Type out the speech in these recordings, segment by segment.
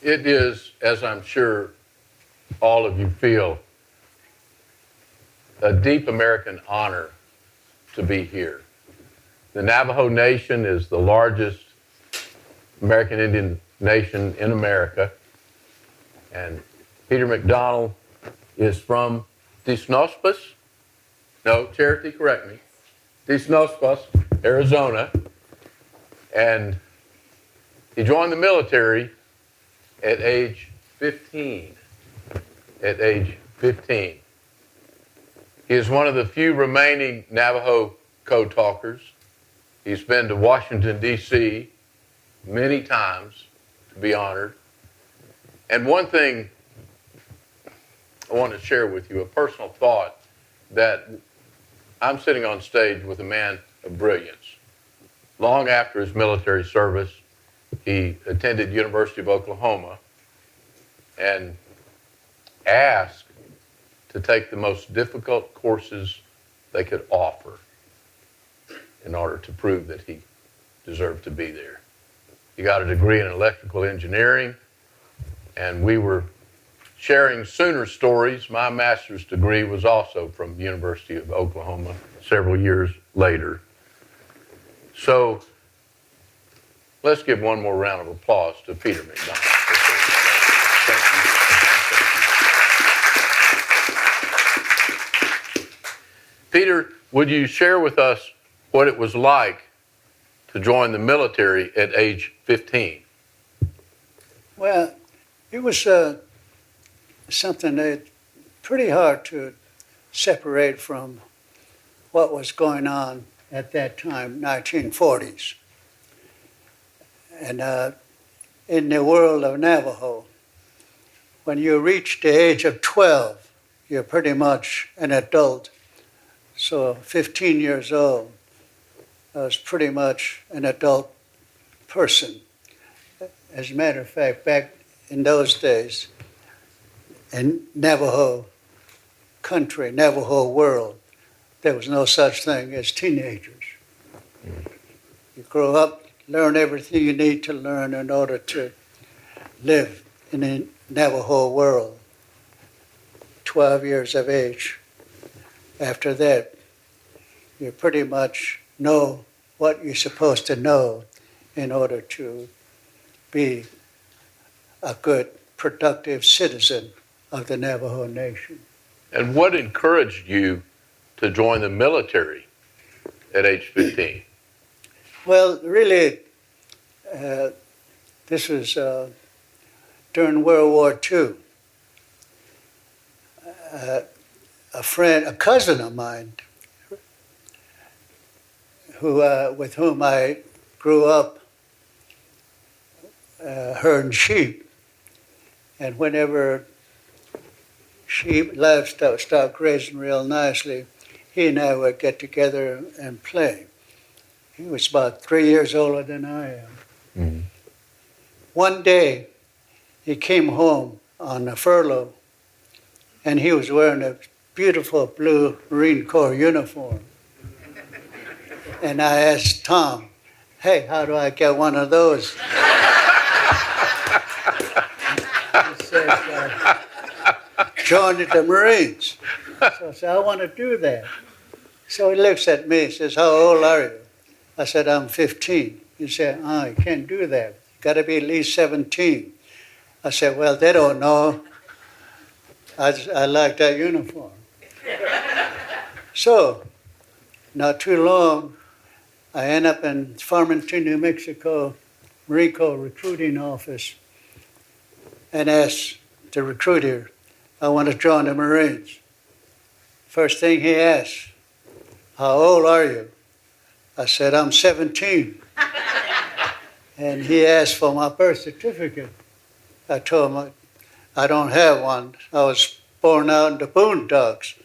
It is, as I'm sure all of you feel, a deep American honor to be here. The Navajo Nation is the largest American Indian nation in America, and Peter MacDonald is from Desnospas. No, Charity, correct me. Desnospas, Arizona, and he joined the military at age 15. At age 15. He is one of the few remaining Navajo code talkers. He's been to Washington, D.C. many times to be honored. And one thing I want to share with you, a personal thought, that I'm sitting on stage with a man of brilliance. Long after his military service, he attended University of Oklahoma and asked to take the most difficult courses they could offer in order to prove that he deserved to be there. He got a degree in electrical engineering, and we were sharing Sooner stories. My master's degree was also from the University of Oklahoma several years later. So let's give one more round of applause to Peter MacDonald. Thank you. Peter, would you share with us what it was like to join the military at age 15? Well, it was something that pretty hard to separate from what was going on at that time, 1940s. And in the world of Navajo, when you reach the age of 12, you're pretty much an adult. So 15 years old, I was pretty much an adult person. As a matter of fact, back in those days, in Navajo country, Navajo world, there was no such thing as teenagers. You grow up, learn everything you need to learn in order to live in the Navajo world. 12 years of age. After that, you pretty much know what you're supposed to know in order to be a good, productive citizen of the Navajo Nation. And what encouraged you to join the military at age 15? Well, really, this was during World War II. A cousin of mine, with whom I grew up herding sheep, and whenever sheep, livestock stopped grazing real nicely, he and I would get together and play. He was about 3 years older than I am. Mm-hmm. One day, he came home on a furlough, and he was wearing a beautiful blue Marine Corps uniform. And I asked Tom, hey, how do I get one of those? He says, join the Marines. So I said, I want to do that. So he looks at me and says, how old are you? I said, I'm 15. He said, you can't do that. You got to be at least 17. I said, well, they don't know. I like that uniform. So, not too long, I end up in Farmington, New Mexico, Marine Corps recruiting office, and asked the recruiter, I want to join the Marines. First thing he asked, how old are you? I said, I'm 17. And he asked for my birth certificate. I told him I don't have one. I was born out in the boondocks,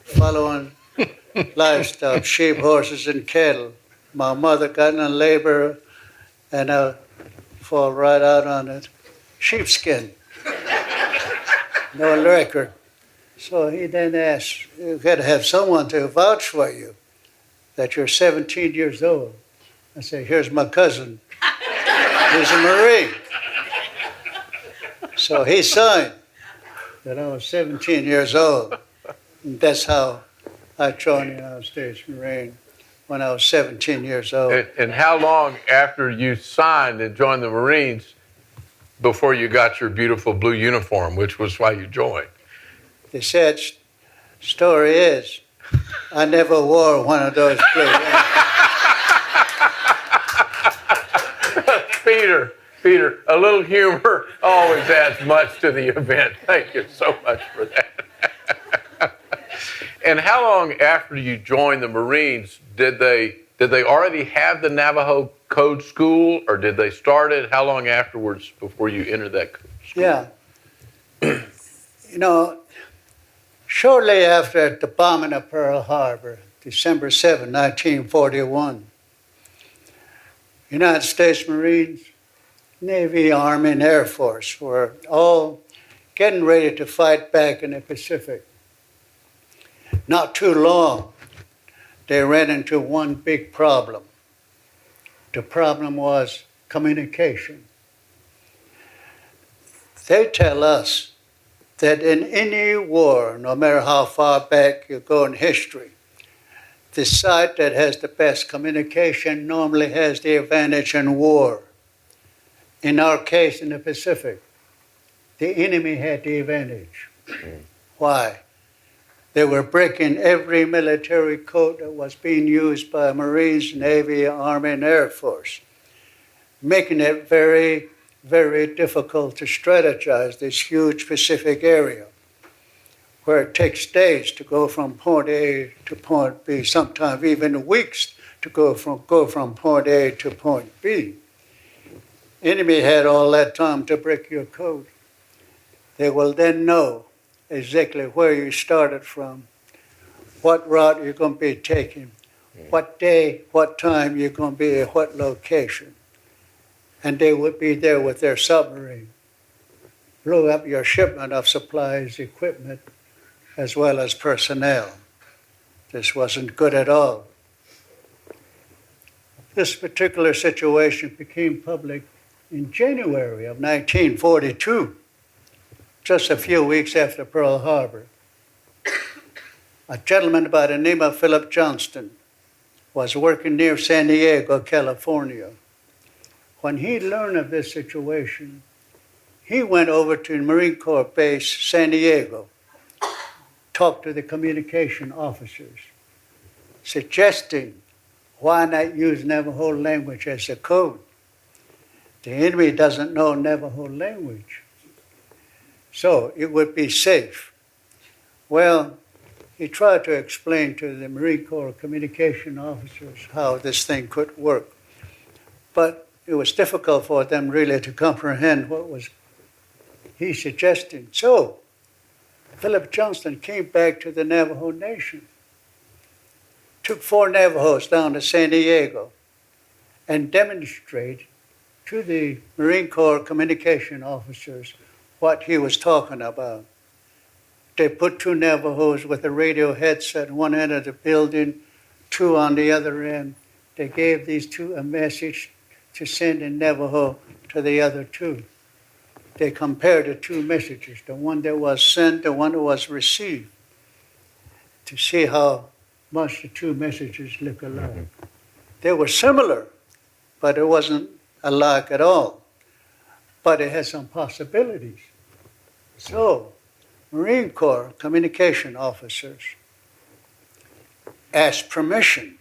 following livestock, sheep, horses, and cattle. My mother got in labor, and I fall right out on a sheepskin. No record. So he then asked, you've got to have someone to vouch for you, that you're 17 years old. I said, here's my cousin. He's a Marine. So he signed that I was 17 years old. And that's how I joined the United States Marine when I was 17 years old. And how long after you signed and joined the Marines before you got your beautiful blue uniform, which was why you joined? The sad story is, I never wore one of those blue uniforms. Peter, a little humor always adds much to the event. Thank you so much for that. And how long after you joined the Marines did they already have the Navajo Code School, or did they start it? How long afterwards before you entered that school? Yeah. Shortly after the bombing of Pearl Harbor, December 7, 1941, United States Marines, Navy, Army, and Air Force were all getting ready to fight back in the Pacific. Not too long, they ran into one big problem. The problem was communication. They tell us that in any war, no matter how far back you go in history, the side that has the best communication normally has the advantage in war. In our case, in the Pacific, the enemy had the advantage. Why? They were breaking every military code that was being used by Marines, Navy, Army, and Air Force, making it very, very difficult to strategize this huge Pacific area, where it takes days to go from point A to point B, sometimes even weeks to go from point A to point B. Enemy had all that time to break your code. They will then know exactly where you started from, what route you're going to be taking, what day, what time you're going to be at what location. And they would be there with their submarine, blow up your shipment of supplies, equipment, as well as personnel. This wasn't good at all. This particular situation became public in January of 1942, just a few weeks after Pearl Harbor. A gentleman by the name of Philip Johnston was working near San Diego, California. When he learned of this situation, he went over to Marine Corps Base San Diego, talked to the communication officers, suggesting why not use Navajo language as a code. The enemy doesn't know Navajo language, so it would be safe. Well, he tried to explain to the Marine Corps communication officers how this thing could work, but it was difficult for them really to comprehend what was he suggesting. So Philip Johnston came back to the Navajo Nation, took 4 Navajos down to San Diego, and demonstrated to the Marine Corps communication officers what he was talking about. They put 2 Navajos with a radio headset on one end of the building, 2 on the other end. They gave these 2 a message to send in Navajo to the other 2. They compared the 2 messages, the one that was sent, the one that was received, to see how much the 2 messages look alike. They were similar, but it wasn't alike at all. But it had some possibilities. So, Marine Corps communication officers asked permission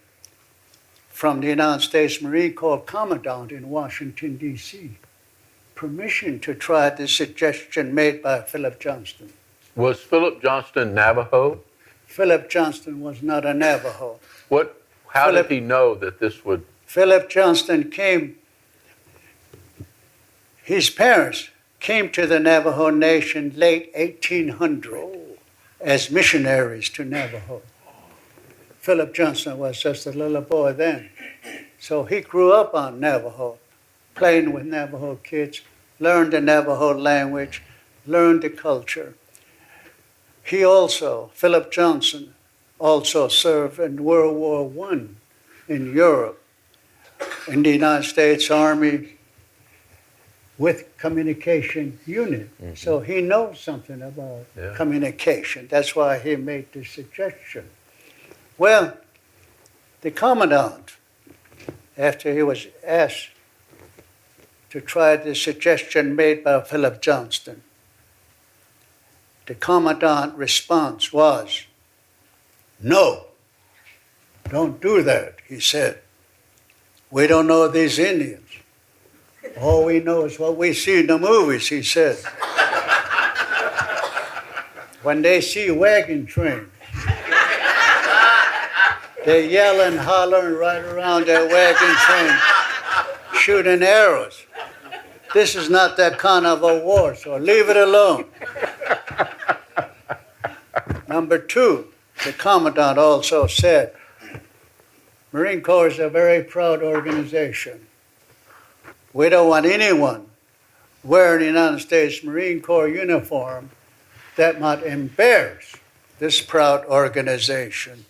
from the United States Marine Corps Commandant in Washington, D.C., permission to try the suggestion made by Philip Johnston. Was Philip Johnston Navajo? Philip Johnston was not a Navajo. How did he know that this would... Philip Johnston his parents came to the Navajo Nation late 1800 as missionaries to Navajo. Philip Johnston was just a little boy then. So he grew up on Navajo, playing with Navajo kids, learned the Navajo language, learned the culture. Philip Johnston, also served in World War I in Europe, in the United States Army, with communication unit. Mm-hmm. So he knows something about communication. That's why he made the suggestion. Well, the commandant, after he was asked to try the suggestion made by Philip Johnston, the commandant's response was, "No, don't do that," he said. "We don't know these Indians. All we know is what we see in the movies," he said. When they see wagon trains, they yell and holler right around that wagon train, shooting arrows. This is not that kind of a war, so leave it alone. Number two, the commandant also said, Marine Corps is a very proud organization. We don't want anyone wearing the United States Marine Corps uniform that might embarrass this proud organization.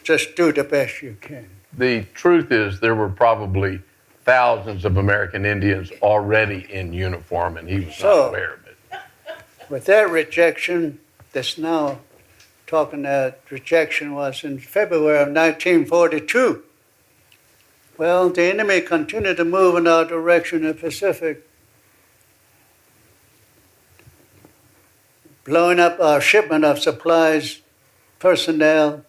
Just do the best you can. The truth is there were probably thousands of American Indians already in uniform, and he was not aware of it. With that rejection, that's now talking that rejection was in February of 1942. Well, the enemy continued to move in our direction in the Pacific, blowing up our shipment of supplies, personnel,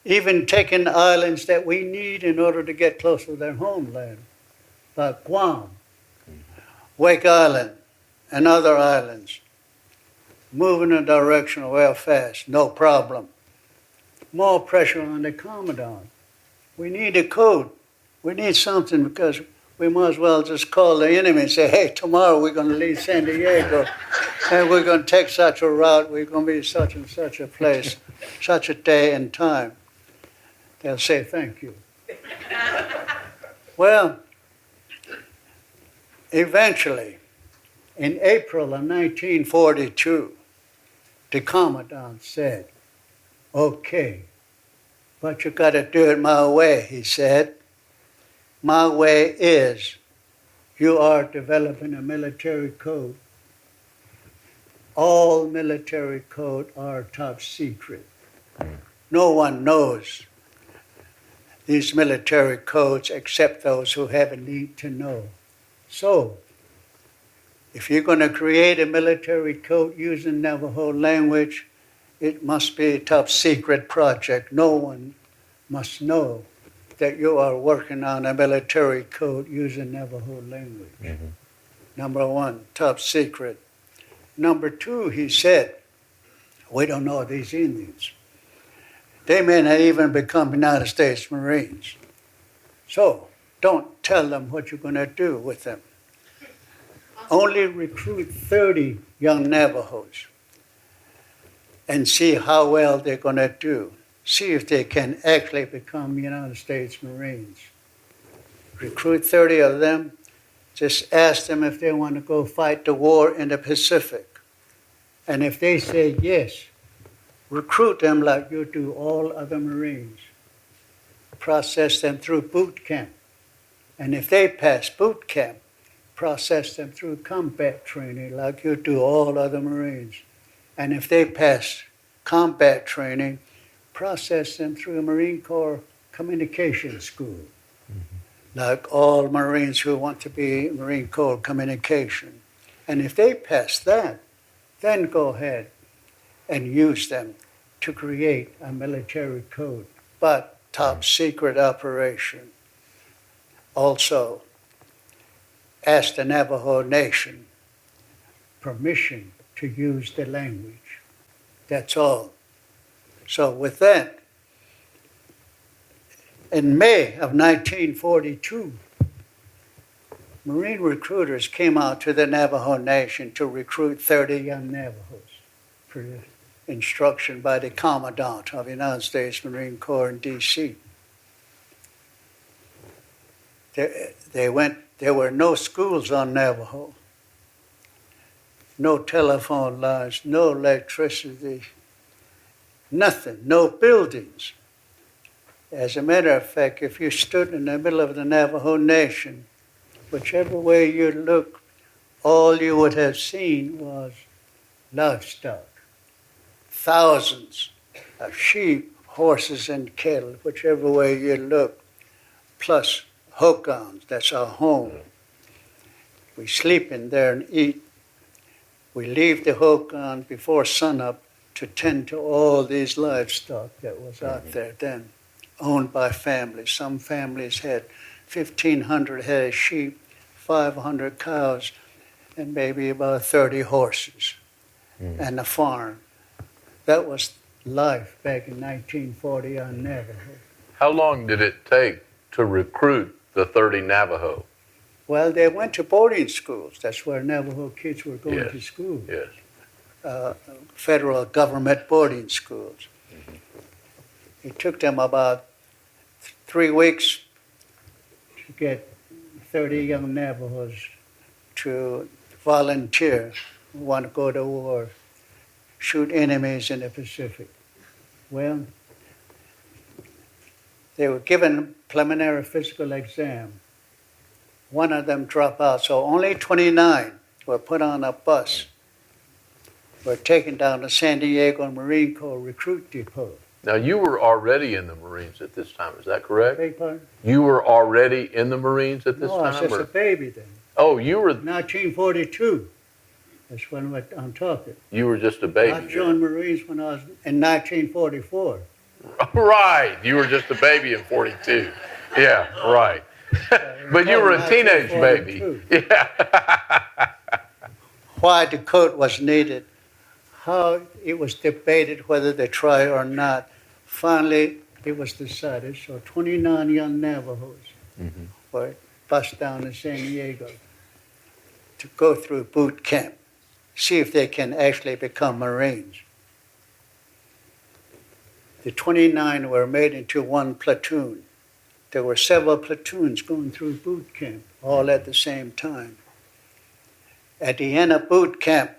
even taking islands that we need in order to get closer to their homeland, like Guam, Wake Island, and other islands. Moving in the direction of Belfast, no problem. More pressure on the commandant. We need a code. We need something because we might as well just call the enemy and say, hey, tomorrow we're going to leave San Diego and we're going to take such a route. We're going to be such and such a place, such a day and time. They'll say thank you. Well, eventually, in April of 1942, the commandant said, okay, but you got to do it my way, he said. My way is you are developing a military code. All military code are top secret. No one knows these military codes except those who have a need to know. So, if you're going to create a military code using Navajo language, it must be a top secret project. No one must know that you are working on a military code using Navajo language. Mm-hmm. Number one, top secret. Number two, he said, we don't know these Indians. They may not even become United States Marines. So don't tell them what you're going to do with them. Only recruit 30 young Navajos and see how well they're going to do. See if they can actually become United States Marines. Recruit 30 of them. Just ask them if they want to go fight the war in the Pacific. And if they say yes, recruit them like you do all other Marines. Process them through boot camp. And if they pass boot camp, process them through combat training like you do all other Marines. And if they pass combat training, process them through a Marine Corps communication school, like all Marines who want to be Marine Corps communication. And if they pass that, then go ahead and use them to create a military code, but top secret operation. Also, ask the Navajo Nation permission to use the language. That's all. So with that, in May of 1942, Marine recruiters came out to the Navajo Nation to recruit 30 young Navajos for instruction by the Commandant of the United States Marine Corps in D.C. There were no schools on Navajo, no telephone lines, no electricity, nothing, no buildings. As a matter of fact, if you stood in the middle of the Navajo Nation, whichever way you looked all you would have seen was livestock. Thousands of sheep, horses, and cattle, whichever way you look, plus hogans, that's our home. We sleep in there and eat. We leave the hogan before sunup to tend to all these livestock that was out there then, owned by families. Some families had 1,500 head of sheep, 500 cows, and maybe about 30 horses, and a farm. That was life back in 1940 on Navajo. How long did it take to recruit the 30 Navajo? Well, they went to boarding schools. That's where Navajo kids were going Yes. to school. Yes. Federal government boarding schools. It took them about 3 weeks to get 30 young Navajos to volunteer, who want to go to war, shoot enemies in the Pacific. Well, they were given preliminary physical exam. One of them dropped out, so only 29 were put on a bus, were taken down to San Diego Marine Corps Recruit Depot. Now, you were already in the Marines at this time, is that correct? Beg pardon? You were already in the Marines at this No, I was time? just a baby then. Oh, you were 1942. That's when I'm talking. just a baby. I joined Marines when I was in 1944. Right, you were just a baby in 42. Yeah, right. But you were a teenage baby. 1942. Yeah. Why the code was needed, how it was debated whether they try or not. Finally, it was decided. So 29 young Navajos were bused down to San Diego to go through boot camp, see if they can actually become Marines. The 29 were made into one platoon. There were several platoons going through boot camp, all at the same time. At the end of boot camp,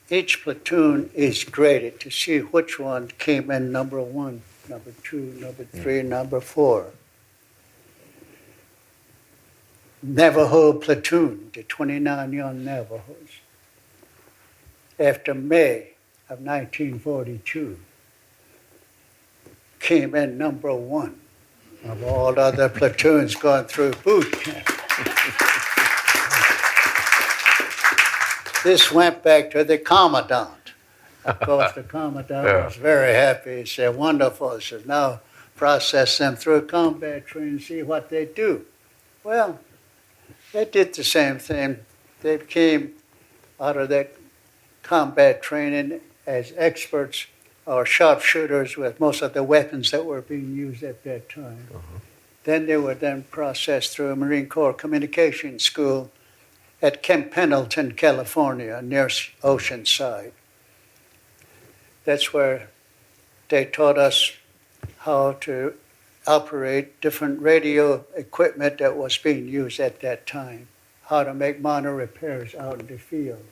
each platoon is graded to see which one came in number 1, number 2, number 3, number 4. Navajo platoon, the 29 young Navajos. After May of 1942, came in number 1 of all other platoons going through boot camp. This went back to the commandant. Of course, the commandant was very happy. He said, wonderful. He said, now process them through combat training and see what they do. Well, they did the same thing. They came out of that combat training as experts or sharpshooters with most of the weapons that were being used at that time. Then they were then processed through a Marine Corps Communications School at Camp Pendleton, California, near Oceanside. That's where they taught us how to operate different radio equipment that was being used at that time, how to make minor repairs out in the field.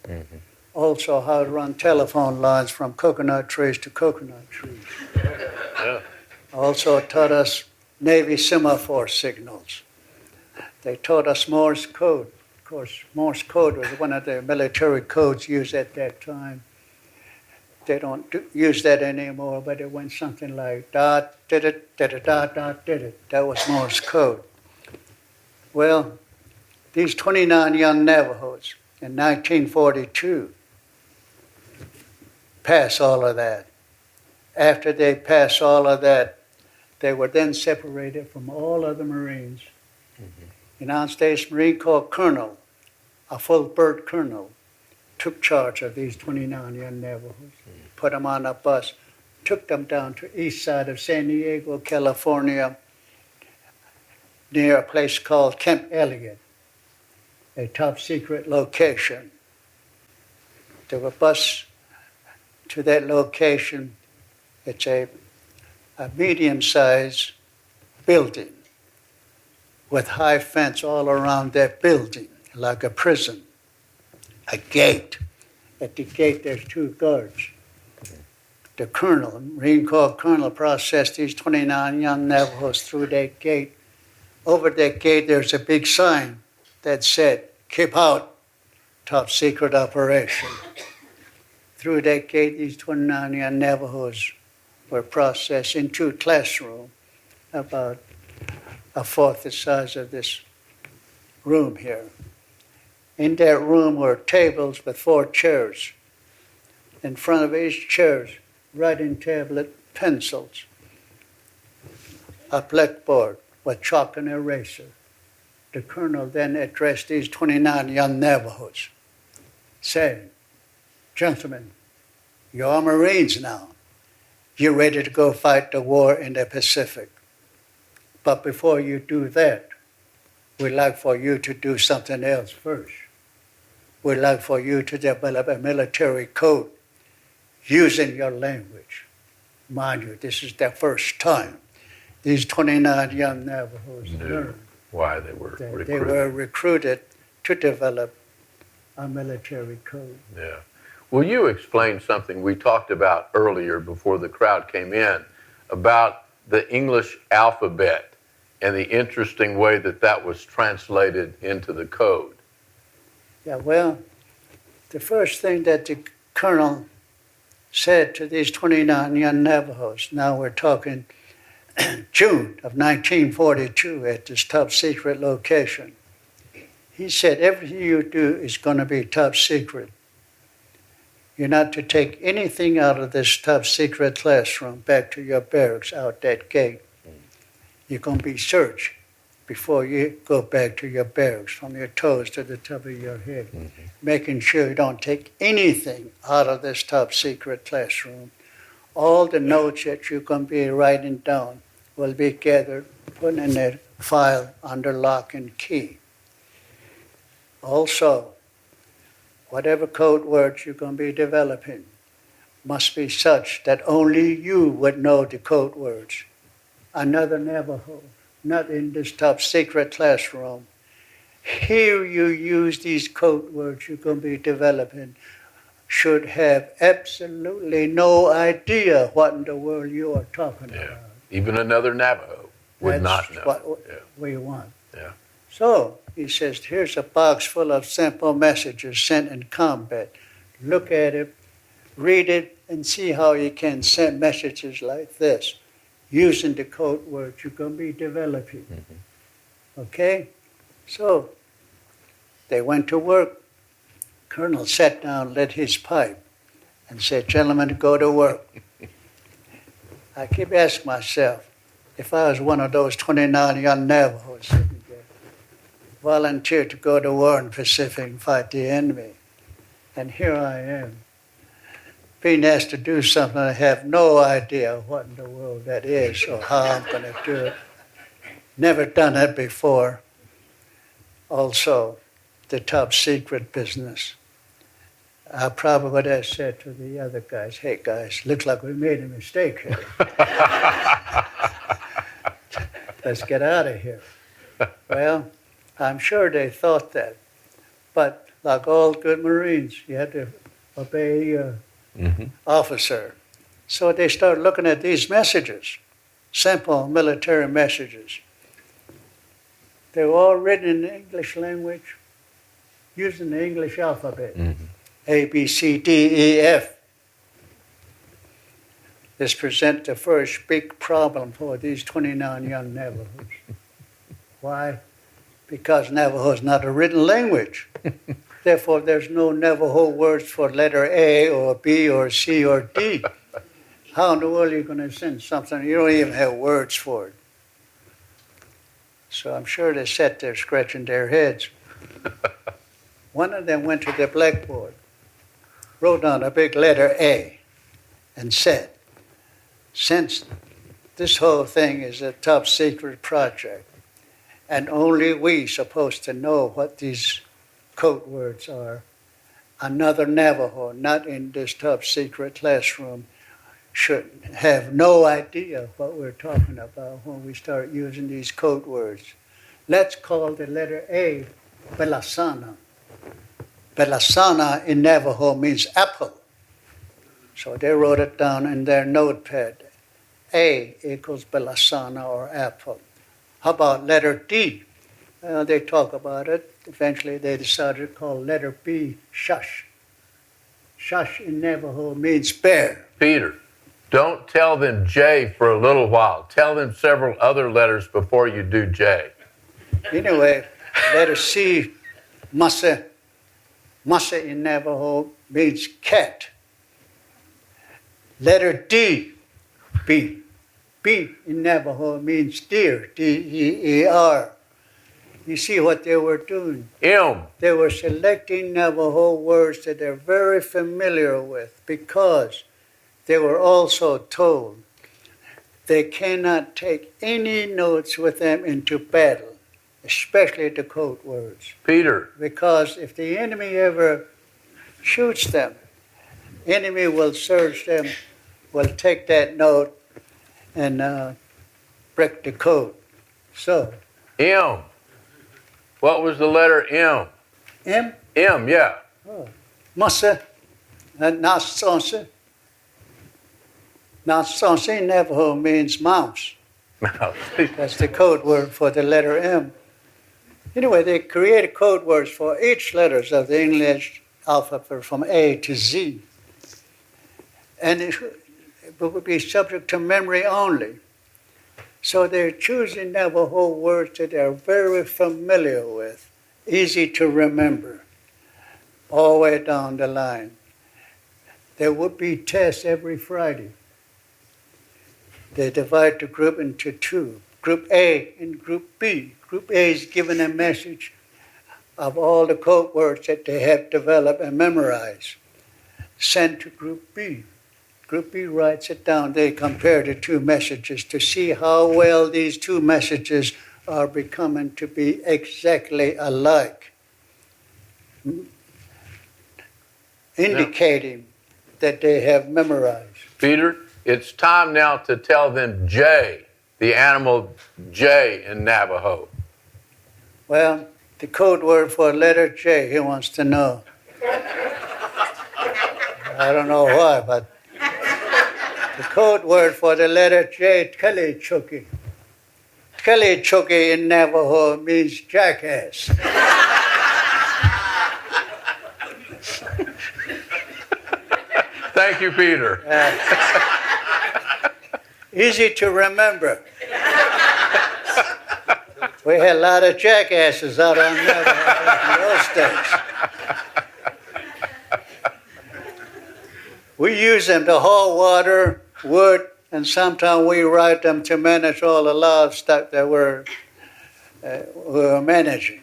Also how to run telephone lines from coconut trees to coconut trees. Also taught us Navy semaphore signals. They taught us Morse Code. Of course, Morse Code was one of the military codes used at that time. They don't use that anymore, but it went something like dot, did it, dot, dot, did it. That was Morse Code. Well, these 29 young Navajos in 1942 passed all of that. After they passed all of that, they were then separated from all other Marines. United States Marine Corps colonel, a full bird colonel, took charge of these 29 young Navajos, put them on a bus, took them down to east side of San Diego, California, near a place called Camp Elliott, a top secret location. They were bused to that location. It's a medium-sized building with high fence all around that building, like a prison. A gate. At the gate, there's 2 guards. The colonel, Marine Corps colonel, processed these 29 young Navajos through that gate. Over that gate, there's a big sign that said, "Keep out, top secret operation. Through that gate, these 29 young Navajos were processed into a classroom about a fourth the size of this room here. In that room were tables with 4 chairs. In front of each chair, writing tablet, pencils, a blackboard with chalk and eraser. The colonel then addressed these 29 young Navajos, saying, "Gentlemen, you are Marines now. You're ready to go fight the war in the Pacific. But before you do that, we'd like for you to do something else first. We'd like for you to develop a military code using your language." Mind you, this is the first time these 29 young Navajos learned why they were recruited. They were recruited to develop a military code. Yeah. Will you explain something we talked about earlier before the crowd came in about the English alphabet and the interesting way that that was translated into the code? Yeah, well, the first thing that the colonel said to these 29 young Navajos, now we're talking June of 1942 at this top secret location. He said, everything you do is going to be top secret. You're not to take anything out of this top secret classroom back to your barracks out that gate. You're going to be searched before you go back to your barracks, from your toes to the top of your head, making sure you don't take anything out of this top secret classroom. All the notes that you're going to be writing down will be gathered, put in a file under lock and key. Also, whatever code words you're going to be developing must be such that only you would know the code words. Another Navajo, not in this top secret classroom. Here you use these code words you're going to be developing, should have absolutely no idea what in the world you are talking about. Even another Navajo would That's not know. What we want. Yeah. So he says, here's a box full of simple messages sent in combat. Look at it, read it, and see how you can send messages like this using the code words you're going to be developing. Okay? So they went to work. Colonel sat down, lit his pipe, and said, "Gentlemen, go to work." I keep asking myself, if I was one of those 29 young Navajos sitting there, volunteered to go to war in the Pacific and fight the enemy, and here I am, being asked to do something I have no idea what in the world that is or how I'm going to do it. Never done it before. Also, the top secret business. I probably would have said to the other guys, "Hey guys, looks like we made a mistake here. Let's get out of here." Well, I'm sure they thought that. But like all good Marines, you had to obey your officer. So they started looking at these messages, simple military messages. They were all written in the English language, using the English alphabet. A, B, C, D, E, F. This presents the first big problem for these 29 young Navajos. Why? Because Navajo is not a written language. Therefore, there's no Navajo words for letter A or B or C or D. How in the world are you going to send something? You don't even have words for it. So I'm sure they sat there scratching their heads. One of them went to the blackboard, wrote down a big letter A, and said, "Since this whole thing is a top secret project, and only we supposed to know what these code words are, another Navajo not in this top secret classroom should have no idea what we're talking about when we start using these code words. Let's call the letter A Belasana. Belasana in Navajo means apple." So they wrote it down in their notepad. A equals Belasana or apple. How about letter D? They talk about it. Eventually they decided to call letter B shush. Shush in Navajo means bear. Peter, don't tell them J for a little while. Tell them several other letters before you do J. Anyway, letter C, masa. Masa in Navajo means cat. Letter D, B. B in Navajo means deer, D-E-E-R. You see what they were doing? M. They were selecting Navajo words that they're very familiar with because they were also told they cannot take any notes with them into battle, especially the code words. Peter. Because if the enemy ever shoots them, enemy will search them, will take that note and break the code. So. M. What was the letter M? M? M, yeah. Oh. Masa, Nasonse. Nasonse in Navajo means mouse. That's the code word for the letter M. Anyway, they created code words for each letters of the English alphabet from A to Z. And it would be subject to memory only. So they're choosing Navajo words that they're very familiar with, easy to remember, all the way down the line. There would be tests every Friday. They divide the group into two, Group A and Group B. Group A is given a message of all the code words that they have developed and memorized, sent to Group B. Group B writes it down. They compare the two messages to see how well these two messages are becoming to be exactly alike, indicating that they have memorized. Peter, it's time now to tell them J, the animal J in Navajo. Well, the code word for letter J, he wants to know. I don't know why, but the code word for the letter J, Tkele-Choki. Tkele-Choki in Navajo means jackass. Thank you, Peter. Easy to remember. We had a lot of jackasses out on Navajo in those days. We use them to haul water, wood, and sometimes we ride them to manage all the livestock that we're managing.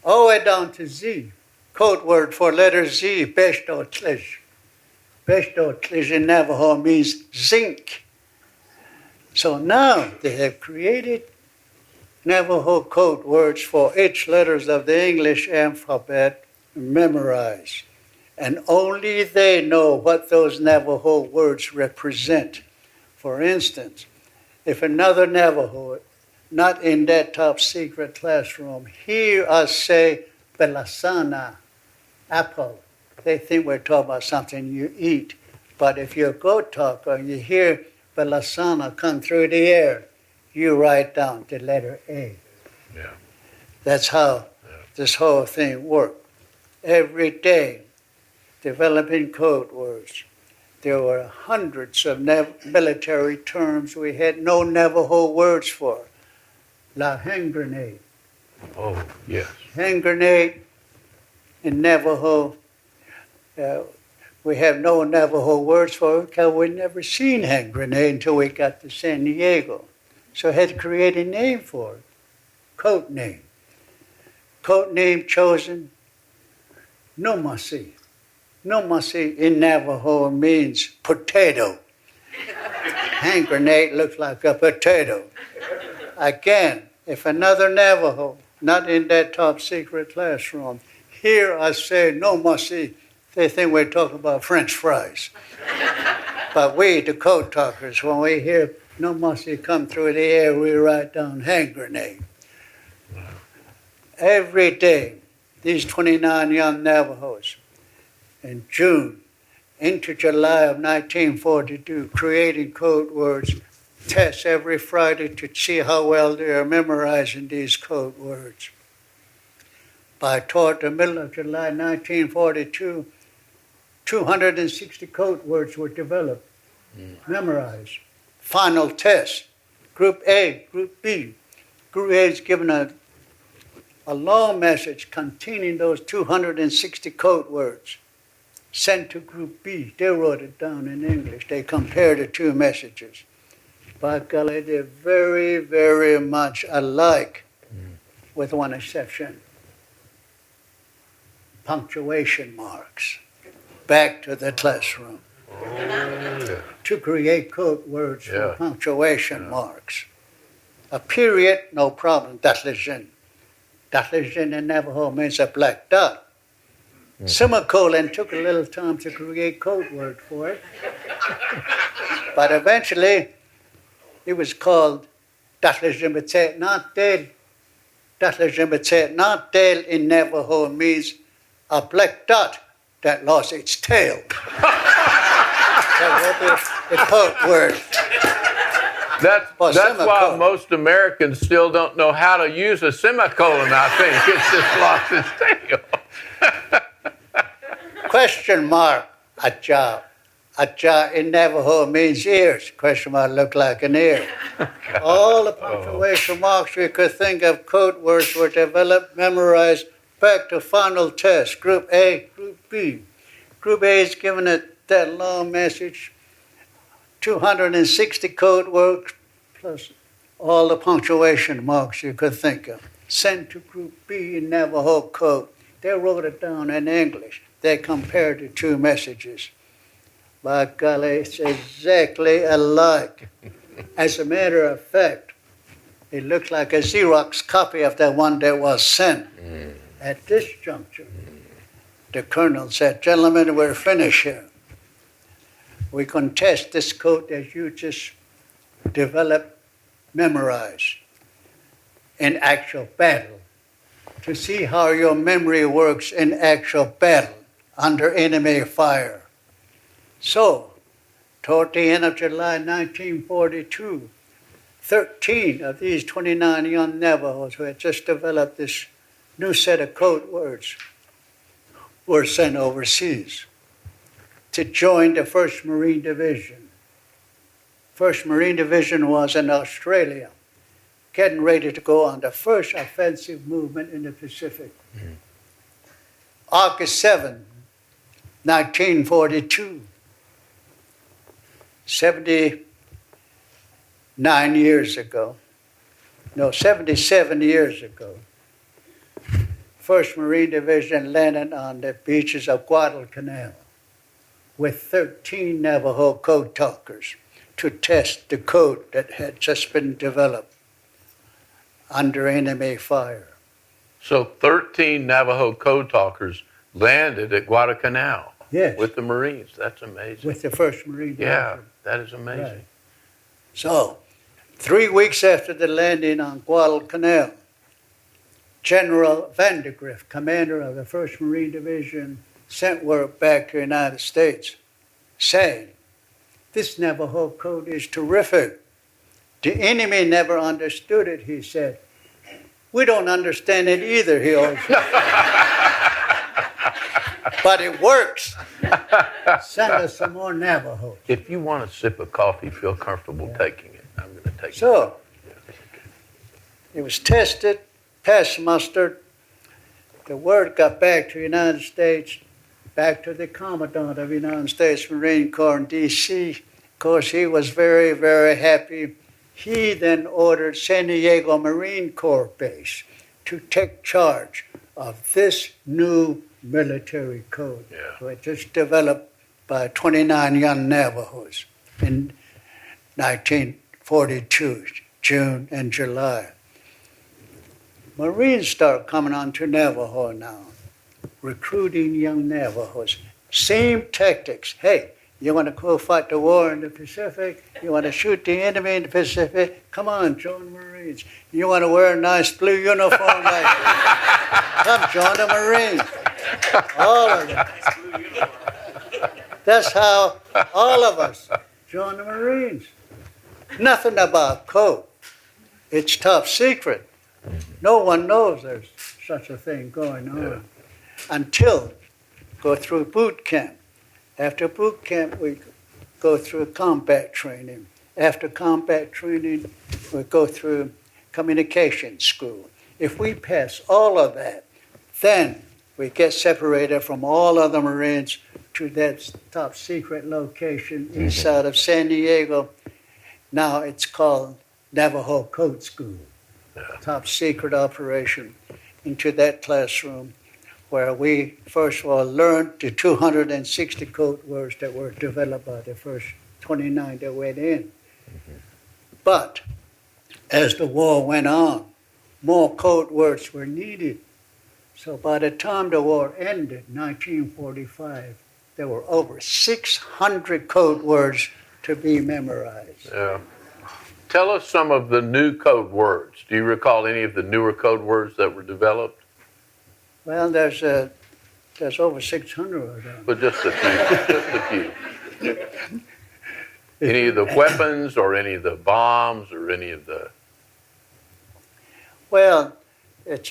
All the way down to Z. Code word for letter Z, Beshto-Tlish. Beshto-Tlish in Navajo means zinc. So now they have created Navajo code words for each letters of the English alphabet memorized. And only they know what those Navajo words represent. For instance, if another Navajo, not in that top secret classroom, hear us say belasana, apple, they think we're talking about something you eat. But if you're a goat talker and you hear belasana come through the air, you write down the letter A. Yeah. That's how this whole thing worked. Every day, developing code words. There were hundreds of military terms we had no Navajo words for. La hand grenade. Oh, yes. Hand grenade in Navajo, we have no Navajo words for it because we never seen hand grenade until we got to San Diego. So I had to create a name for it, code name. Code name chosen, Nomasi. Nomasi in Navajo means potato. Hand grenade looks like a potato. Again, if another Navajo, not in that top secret classroom, hear us say Nomasi, they think we're talking about French fries. But we, the code talkers, when we hear Nomasi come through the air, we write down hand grenade. Every day, these 29 young Navajos, in June into July of 1942, creating code words tests every Friday to see how well they are memorizing these code words. By toward the middle of July 1942, 260 code words were developed, memorized. Final test, Group A, Group B. Group A is given a long message containing those 260 code words. Sent to Group B. They wrote it down in English. They compared the two messages. By golly, they're very, very much alike, with one exception. Punctuation marks. Back to the classroom. To create code words for punctuation marks. A period, no problem. Datlejin. Datlejin in Navajo means a black dot. Semicolon took a little time to create code word for it. But eventually, it was called Datlejin not dead. Datlejin not dead in Navajo means a black dot that lost its tail. That would be the code word. That's why most Americans still don't know how to use a semicolon, I think. It's just lost its tail. Question mark, aja. Aja in Navajo means ears. Question mark look like an ear. All the punctuation marks we could think of, code words were developed, memorized, back to final test. Group A, Group B. Group A is given that long message, 260 code words, plus all the punctuation marks you could think of. Sent to Group B in Navajo code. They wrote it down in English. They compared the two messages. By golly, it's exactly alike. As a matter of fact, it looks like a Xerox copy of the one that was sent. At this juncture, the colonel said, "Gentlemen, we're finished here. We can test this code that you just developed, memorized in actual battle to see how your memory works in actual battle under enemy fire." So, toward the end of July 1942, 13 of these 29 young Navajos who had just developed this new set of code words were sent overseas to join the 1st Marine Division. 1st Marine Division was in Australia, getting ready to go on the first offensive movement in the Pacific. August 7, 1942, 77 years ago, 1st Marine Division landed on the beaches of Guadalcanal with 13 Navajo code talkers to test the code that had just been developed under enemy fire. So 13 Navajo code talkers landed at Guadalcanal with the Marines. That's amazing. With the 1st Marine Division. Yeah, that is amazing. Right. So, 3 weeks after the landing on Guadalcanal, General Vandegrift, commander of the 1st Marine Division, sent word back to the United States saying, "This Navajo code is terrific. The enemy never understood it," he said. "We don't understand it either," he always said. "But it works. Send us some more Navajo." If you want a sip of coffee, feel comfortable taking it. I'm going to take it. So, it was tested, passed muster. The word got back to the United States, back to the Commandant of the United States Marine Corps in D.C. Of course, he was very, very happy. He then ordered San Diego Marine Corps Base to take charge of this new military code. So it just developed by 29 young Navajos in 1942, June and July. Marines start coming on to Navajo now, recruiting young Navajos. Same tactics. Hey, you want to go fight the war in the Pacific? You want to shoot the enemy in the Pacific? Come on, join the Marines. You want to wear a nice blue uniform like come join the Marines. All of them. That's how all of us join the Marines. nothing about code. It's top secret. No one knows there's such a thing going on until go through boot camp. After boot camp, we go through combat training. After combat training, we go through communication school. If we pass all of that, then we get separated from all other Marines to that top secret location east side of San Diego. Now it's called Navajo Code School. Top secret operation into that classroom where we first of all learned the 260 code words that were developed by the first 29 that went in. But as the war went on, more code words were needed. So by the time the war ended, 1945, there were over 600 code words to be memorized. Yeah. Tell us some of the new code words. Do you recall any of the newer code words that were developed? Well, there's over 600 of them. But just a few, just a few. Any of the weapons or any of the bombs or any of the... Well, it's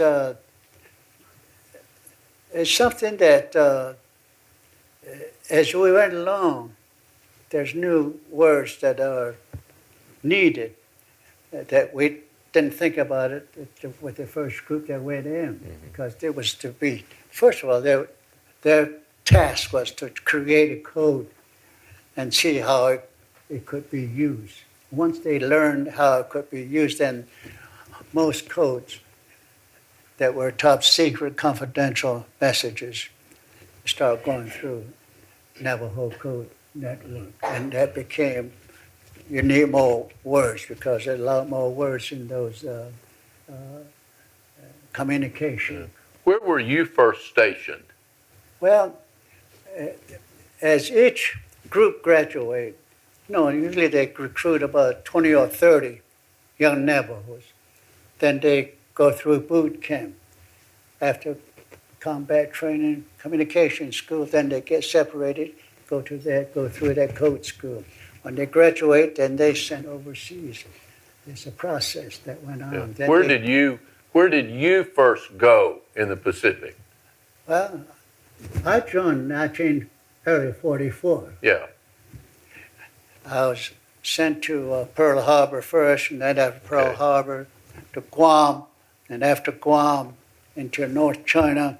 something that as we went along, there's new words that are needed that we didn't think about it with the first group that went in, because there was to be, first of all, their task was to create a code and see how it could be used. Once they learned how it could be used, then most codes that were top secret confidential messages start going through Navajo Code Network. And that became, you need more words because there's a lot more words in those communication. Where were you first stationed? Well, as each group graduated, usually they recruit about 20 or 30 young Navajos. Then they go through boot camp. After combat training, communication school, then they get separated, go through that code school. When they graduate, then they sent overseas. There's a process that went on. Yeah. Where did you first go in the Pacific? Well, I joined 1944. Yeah. I was sent to Pearl Harbor first, and then after Pearl Harbor to Guam, and after Guam into North China,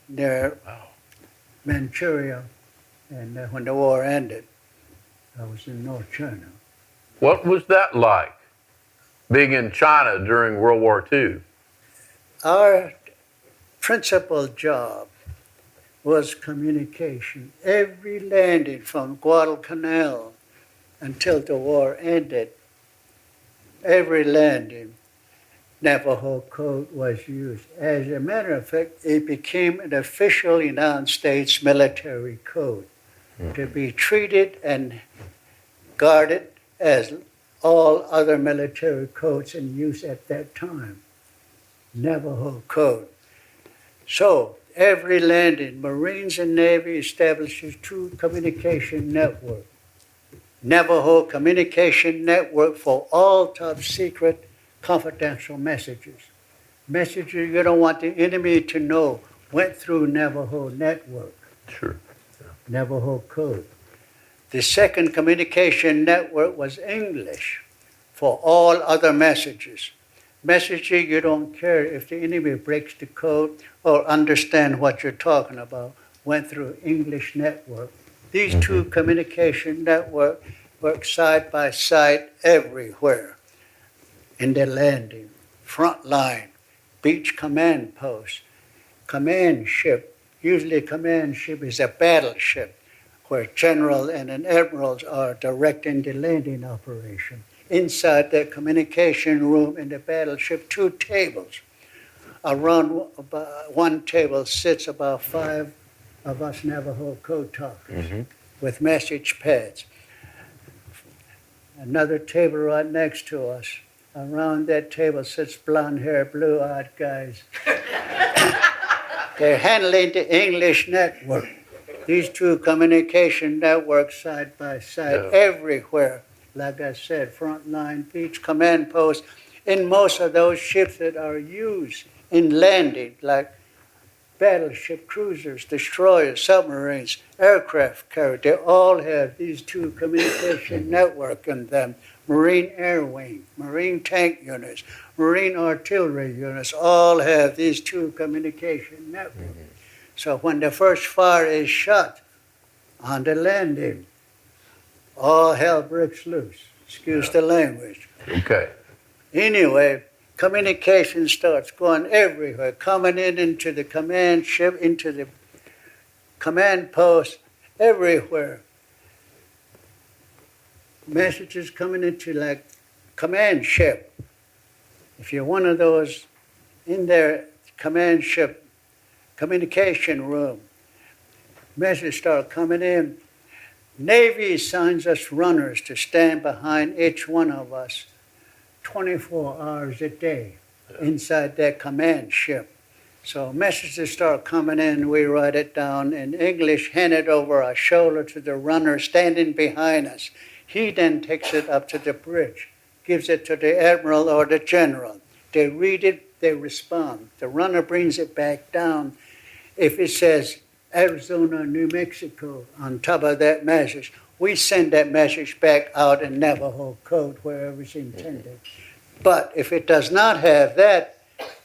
near Manchuria. And when the war ended, I was in North China. What was that like, being in China during World War II? Our principal job was communication. Every landing from Guadalcanal until the war ended, every landing, Navajo code was used. As a matter of fact, it became an official United States military code to be treated and guarded as all other military codes in use at that time. Navajo code. So every landing, Marines and Navy establishes two communication networks. Navajo communication network for all top secret confidential messages. Messages you don't want the enemy to know went through Navajo network. Sure. Yeah. Navajo code. The second communication network was English for all other messages. Messages you don't care if the enemy breaks the code or understand what you're talking about went through English network. These two communication networks work side by side everywhere. In the landing, front line, beach command post, command ship. Usually a command ship is a battleship where general and an admirals are directing the landing operation. Inside the communication room in the battleship, two tables. Around one table sits about 5 of us Navajo code talkers with message pads. Another table right next to us. Around that table sits blonde-haired, blue-eyed guys. They're handling the English network. These two communication networks side by side everywhere. like I said, frontline beach command posts in most of those ships that are used in landing, like battleship, cruisers, destroyers, submarines, aircraft carriers. They all have these two communication networks in them. Marine Air Wing, Marine Tank Units, Marine Artillery Units all have these two communication networks. Mm-hmm. So when the first fire is shot on the landing, all hell breaks loose. Excuse the language. Okay. Anyway, communication starts going everywhere, coming in into the command ship, into the command post, everywhere. Messages coming into like command ship. If you're one of those in their command ship communication room, messages start coming in. Navy assigns us runners to stand behind each one of us 24 hours a day inside that command ship. So messages start coming in, we write it down in English, hand it over our shoulder to the runner standing behind us. He then takes it up to the bridge, gives it to the admiral or the general. They read it, they respond. The runner brings it back down. If it says Arizona, New Mexico on top of that message, we send that message back out in Navajo code wherever it's intended. But if it does not have that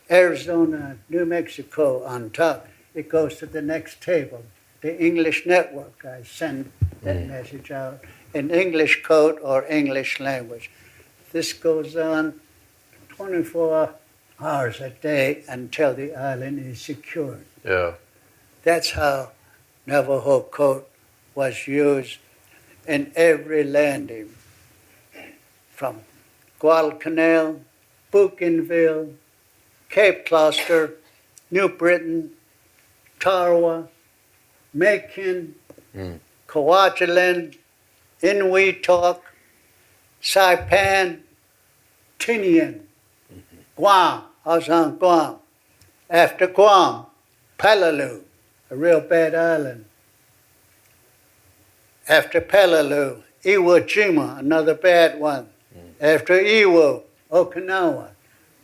Arizona, New Mexico on top, it goes to the next table, the English network. I send that message out in English code or English language. This goes on 24 hours a day until the island is secured. Yeah. That's how Navajo code was used in every landing, from Guadalcanal, Bougainville, Cape Cluster, New Britain, Tarawa, Macon, Kwajalein, Inuitok, Saipan, Tinian, Guam. I was on Guam. After Guam, Palaloo, a real bad island. After Palaloo, Iwo Jima, another bad one. After Iwo, Okinawa,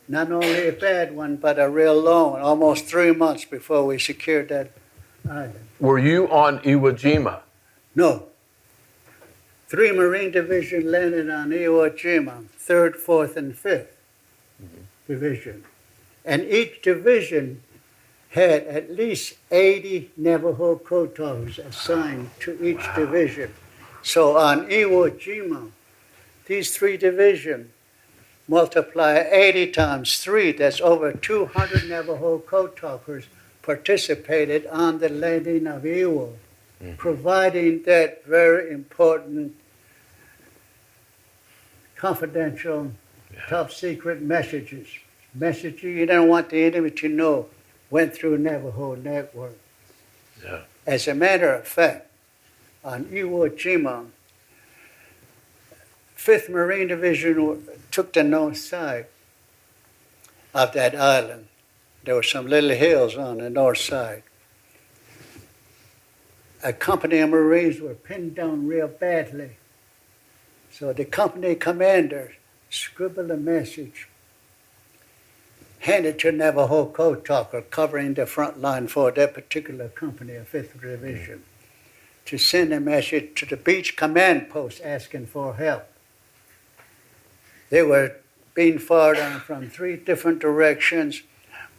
not only a bad one, but a real long one, almost 3 months before we secured that island. Were you on Iwo Jima? No. 3 Marine Division landed on Iwo Jima, 3rd, 4th, and 5th Division. And each division had at least 80 Navajo code talkers assigned to each division. So on Iwo Jima, these 3 divisions multiply 80 times 3, that's over 200 Navajo code talkers participated on the landing of Iwo, providing that very important, confidential, top secret messages. Messages you don't want the enemy to know went through Navajo network. Yeah. As a matter of fact, on Iwo Jima, 5th Marine Division took the north side of that island. There were some little hills on the north side. A company of Marines were pinned down real badly. So the company commander scribbled a message, handed to Navajo code talker covering the front line for that particular company of 5th Division, to send a message to the beach command post asking for help. They were being fired on from 3 different directions.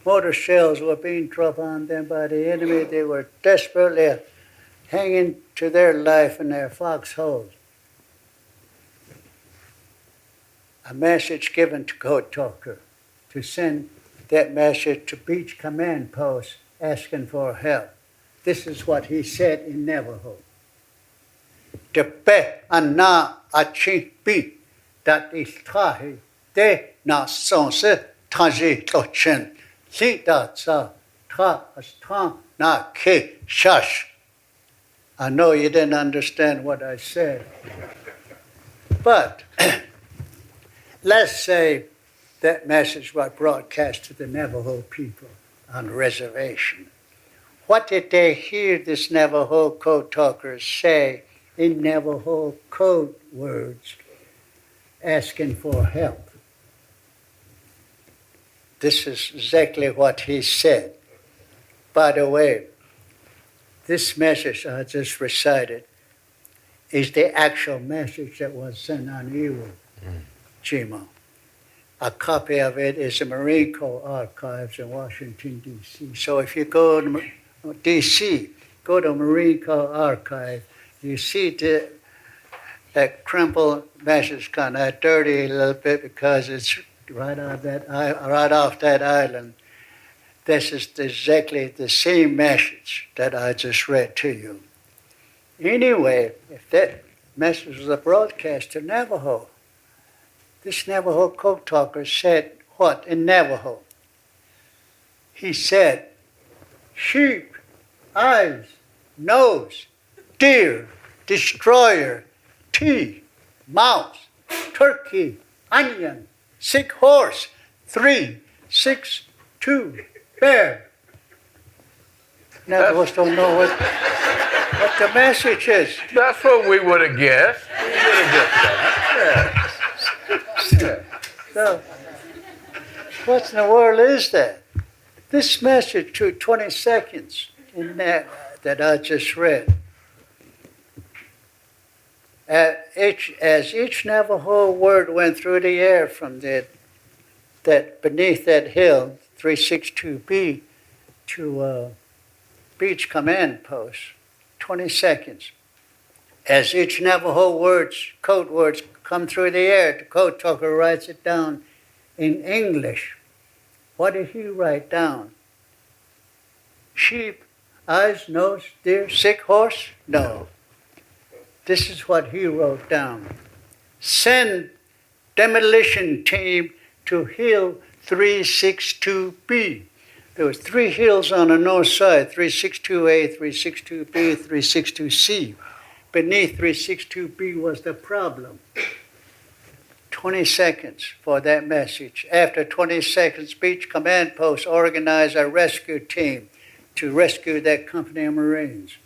Mortar shells were being dropped on them by the enemy. They were desperately hanging to their life in their foxholes. A message given to code talker to send that message to beach command post asking for help. This is what he said in Navajo. Tepe ana achi bi dat is tahi de na sonse taji tochen si da sa ta asta na ke shash. I know you didn't understand what I said, but let's say that message was broadcast to the Navajo people on the reservation. What did they hear this Navajo code talkers say in Navajo code words asking for help. This is exactly what he said. By the way, this message I just recited is the actual message that was sent on Iwo Jima. A copy of it is the Marine Corps archives in Washington, D.C. So if you go to D.C., go to Marine Corps archive, you see that crumpled message kind of dirty a little bit because it's right off that island. This is exactly the same message that I just read to you. Anyway, if that message was a broadcast to Navajo, this Navajo code talker said what in Navajo? He said, sheep, eyes, nose, deer, destroyer, tea, mouse, turkey, onion, sick horse, 3, 6, 2, bear. Navajos don't know what the message is. That's what we would have guessed. We would have guessed that. So, what in the world is that? This message took 20 seconds in that I just read. As each Navajo word went through the air from that beneath that hill, 362B, to beach command post, 20 seconds. As each Navajo code words come through the air, the code talker writes it down in English. What did he write down? Sheep, eyes, nose, deer, sick horse? No. This is what he wrote down. Send demolition team to hill 362B. There was 3 hills on the north side, 362A, 362B, 362C. Beneath 362B was the problem. 20 seconds for that message. After 20 seconds, beach command post organized a rescue team to rescue that company of Marines.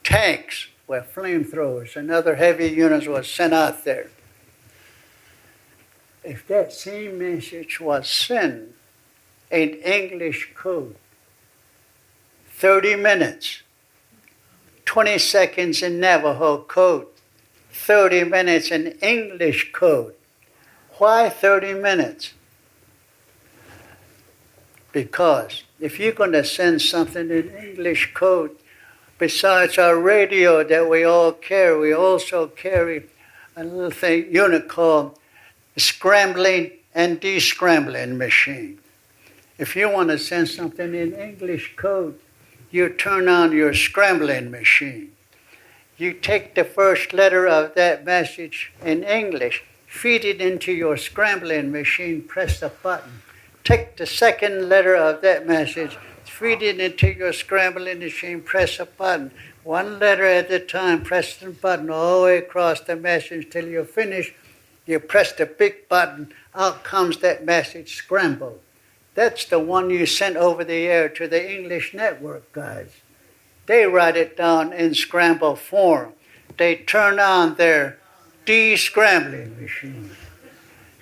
Tanks with flamethrowers and other heavy units were sent out there. If that same message was sent in English code, 30 minutes, 20 seconds in Navajo code, 30 minutes in English code. Why 30 minutes? Because if you're going to send something in English code, besides our radio that we all carry, we also carry a little unit called scrambling and descrambling machine. If you want to send something in English code, you turn on your scrambling machine. You take the first letter of that message in English, feed it into your scrambling machine, press the button. Take the second letter of that message, feed it into your scrambling machine, press a button. One letter at a time, press the button all the way across the message till you're finished. You press the big button, out comes that message scrambled. That's the one you sent over the air to the English network guys. They write it down in scramble form. They turn on their descrambling machine.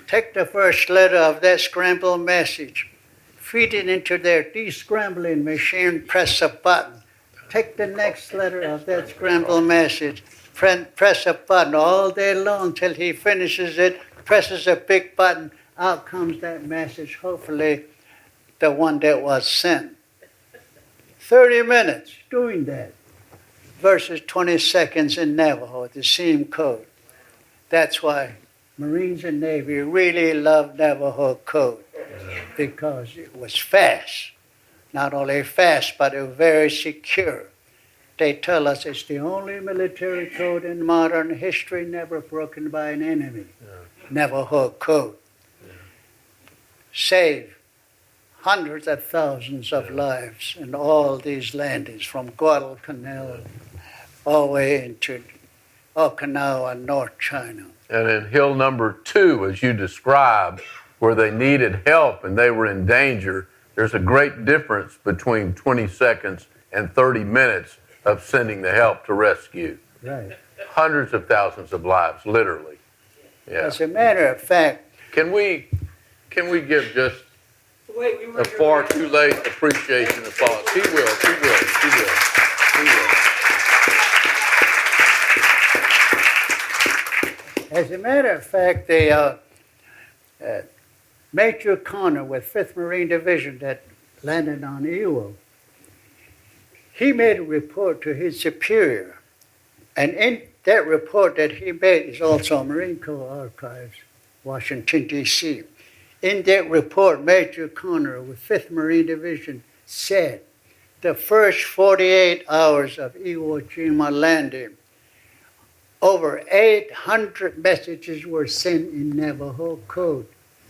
Take the first letter of that scrambled message, feed it into their descrambling machine, press a button. Take the next letter of that scrambled message, press a button all day long till he finishes it, presses a big button, out comes that message, hopefully the one that was sent. 30 minutes doing that versus 20 seconds in Navajo, the same code. That's why Marines and Navy really love Navajo code, because it was fast. Not only fast, but it was very secure. They tell us it's the only military code in modern history never broken by an enemy. Navajo code. Save hundreds of thousands of lives in all these landings, from Guadalcanal all the way into Okinawa, North China. And in hill number 2, as you described, where they needed help and they were in danger, there's a great difference between 20 seconds and 30 minutes of sending the help to rescue. Right. Hundreds of thousands of lives, literally. Yeah. As a matter of fact, Can we give just a far too late appreciation of Paul? He will. As a matter of fact, Major Connor with 5th Marine Division that landed on Iwo, he made a report to his superior. And in that report that he made is also Marine Corps Archives, Washington, D.C. In that report, Major Connor with 5th Marine Division said the first 48 hours of Iwo Jima landing, over 800 messages were sent in Navajo code.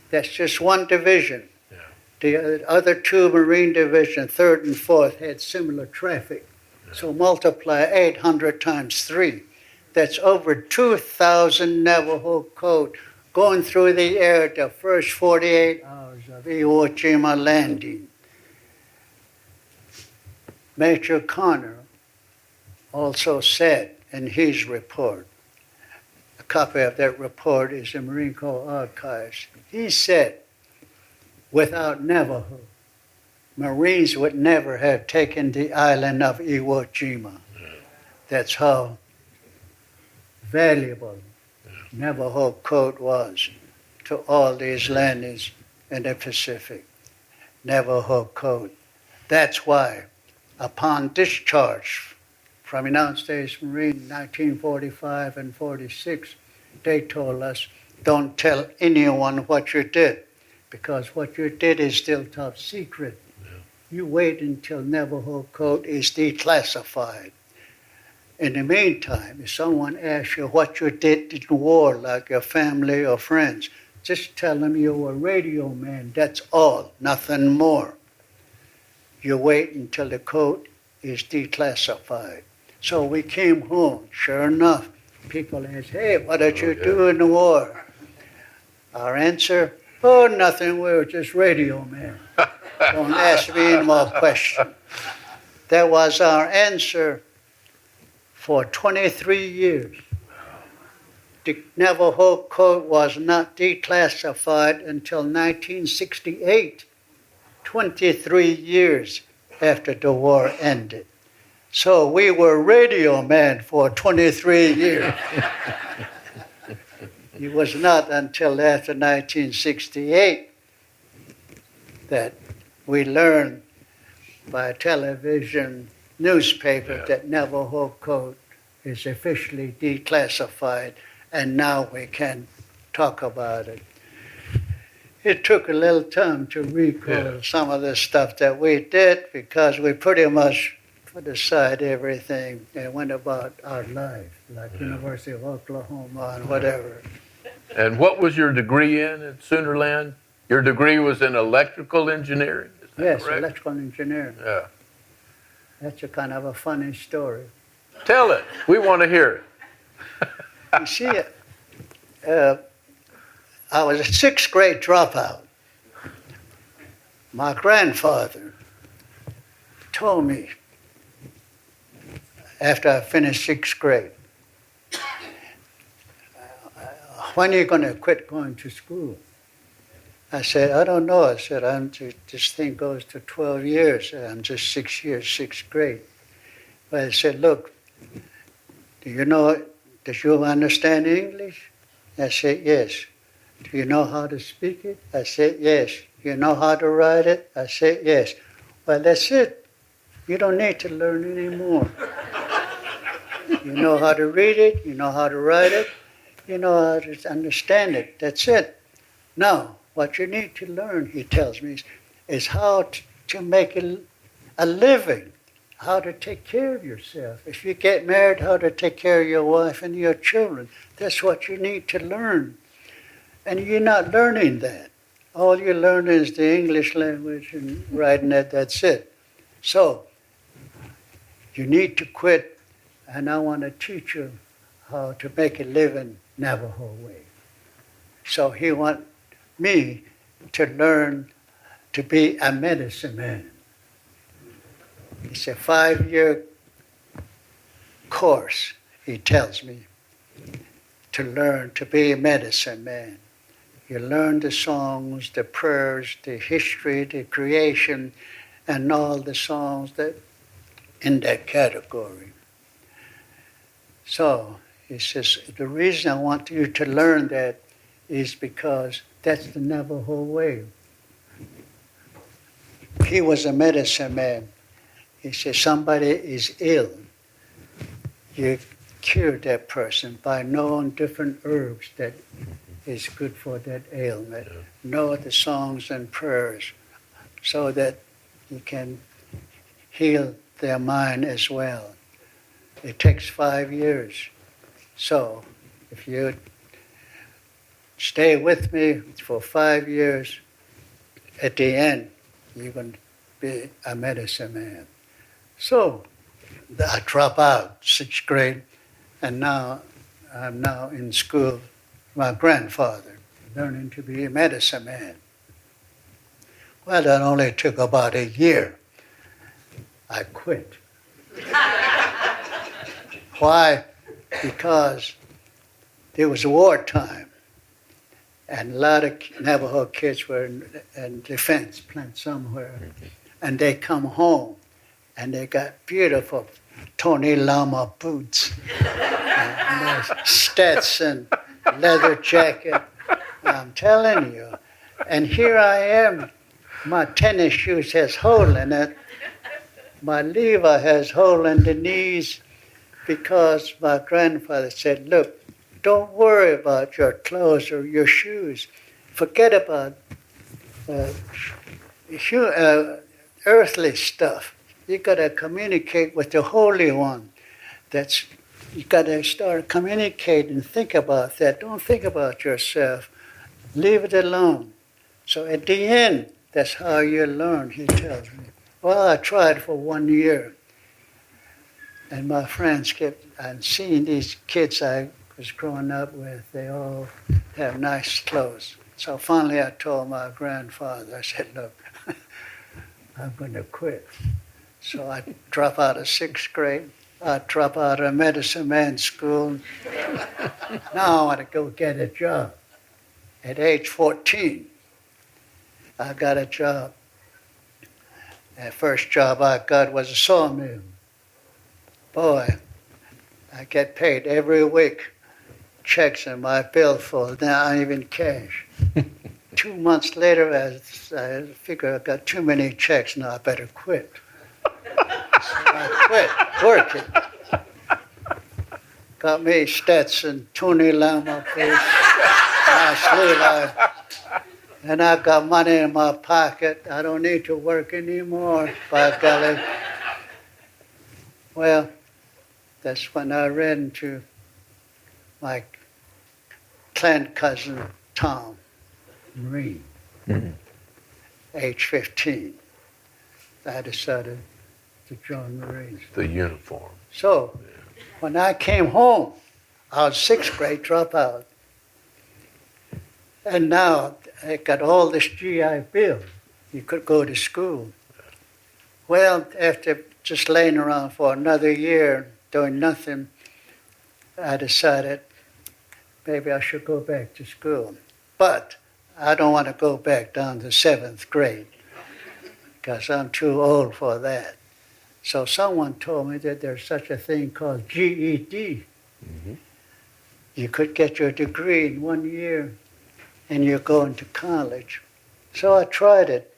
That's just one division. Yeah. The other two Marine Division, 3rd and 4th, had similar traffic. Yeah. So multiply 800 times 3. That's over 2,000 Navajo code going through the air the first 48 hours of Iwo Jima landing. Major Connor also said in his report, a copy of that report is in Marine Corps Archives, he said, without Navajo, Marines would never have taken the island of Iwo Jima. That's how valuable Navajo code was to all these landings in the Pacific. Navajo code. That's why, upon discharge from United States Marine in 1945 and 46, they told us, don't tell anyone what you did, because what you did is still top secret. Yeah. You wait until Navajo code is declassified. In the meantime, if someone asks you what you did in war, like your family or friends, just tell them you were a radio man. That's all, nothing more. You wait until the code is declassified. So we came home. Sure enough, people asked, hey, what did you do in the war? Our answer, oh, nothing, we were just radio men. Don't ask me any more questions. That was our answer for 23 years. The Navajo Code was not declassified until 1968, 23 years after the war ended. So we were radio men for 23 years. It was not until after 1968 that we learned by television, newspaper, that Navajo Code is officially declassified, and now we can talk about it. It took a little time to recall some of the stuff that we did, because we pretty much put aside everything and went about our life, like University of Oklahoma and whatever. And what was your degree in at Sunderland? Your degree was in electrical engineering? Is that Yes, correct? electrical engineering. Yeah. That's a kind of a funny story. Tell it. We want to hear it. You see, I was a 6th grade dropout. My grandfather told me after I finished 6th grade, when are you going to quit going to school? I said, I don't know. I said, this thing goes to 12 years. I'm just 6 years, 6th grade. But I said, look, do you understand English? I said, yes. Do you know how to speak it? I said, yes. Do you know how to write it? I said, yes. Well, that's it. You don't need to learn anymore. You know how to read it. You know how to write it. You know how to understand it. That's it. Now, what you need to learn, he tells me, is how to make a living, how to take care of yourself. If you get married, how to take care of your wife and your children. That's what you need to learn. And you're not learning that. All you learn is the English language and writing it, that's it. So, you need to quit, and I want to teach you how to make a living Navajo way. So he wants me to learn to be a medicine man. It's a 5-year course, he tells me. to learn to be a medicine man. You learn the songs, the prayers, the history, the creation, and all the songs that in that category. So he says, the reason I want you to learn that is because that's the Navajo way. He was a medicine man. He said, somebody is ill. You cure that person by knowing different herbs that is good for that ailment. Yeah. Know the songs and prayers so that you can heal their mind as well. It takes 5 years. So if you stay with me for 5 years, at the end, you're going to be a medicine man. So I drop out 6th grade, and now I'm now in school. My grandfather, learning to be a medicine man. Well, that only took about a year. I quit. Why? Because it was wartime, and a lot of Navajo kids were in defense plant somewhere, and they come home, and they got beautiful Tony Lama boots, and Stetson, leather jacket. I'm telling you. And here I am. My tennis shoes has hole in it. My Levi has hole in the knees because my grandfather said, look, don't worry about your clothes or your shoes. Forget about earthly stuff. You got to communicate with the Holy One. You got to start communicating. Think about that. Don't think about yourself. Leave it alone. So at the end, that's how you learn, he tells me. Well, I tried for 1 year. And my friends and seeing these kids I was growing up with, they all have nice clothes. So finally I told my grandfather, I said, look, I'm going to quit. So I drop out of 6th grade. I drop out of medicine man school. Now I want to go get a job. At age 14, I got a job. The first job I got was a sawmill. Boy, I get paid every week. Checks in my billfold, not even cash. 2 months later, I figure I got too many checks, now I better quit. So I quit working. Got me Stetson, Tony Lama boots, nice Levi. And I got money in my pocket. I don't need to work anymore, by golly. Well, that's when I ran into my clan cousin, Tom, Marine, age 15. I decided to join Marines. The uniform. So, when I came home, I was 6th grade dropout. And now I got all this GI Bill. You could go to school. Well, after just laying around for another year, doing nothing, I decided maybe I should go back to school. But I don't want to go back down to 7th grade because I'm too old for that. So someone told me that there's such a thing called GED. Mm-hmm. You could get your degree in 1 year and you're going to college. So I tried it.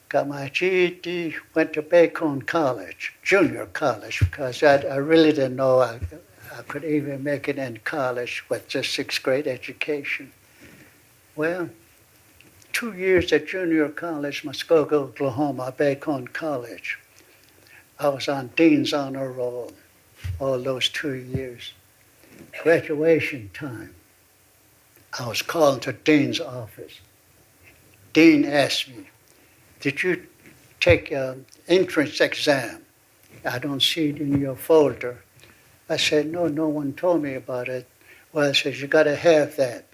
Got my GED, went to Bacon College, junior college, because I really didn't know I could even make it in college with just 6th grade education. Well, 2 years at junior college, Muskogee, Oklahoma, Bacon College. I was on Dean's Honor Roll all those 2 years. Graduation time, I was called to Dean's office. Dean asked me, did you take an entrance exam? I don't see it in your folder. I said, no one told me about it. Well, he says, you got to have that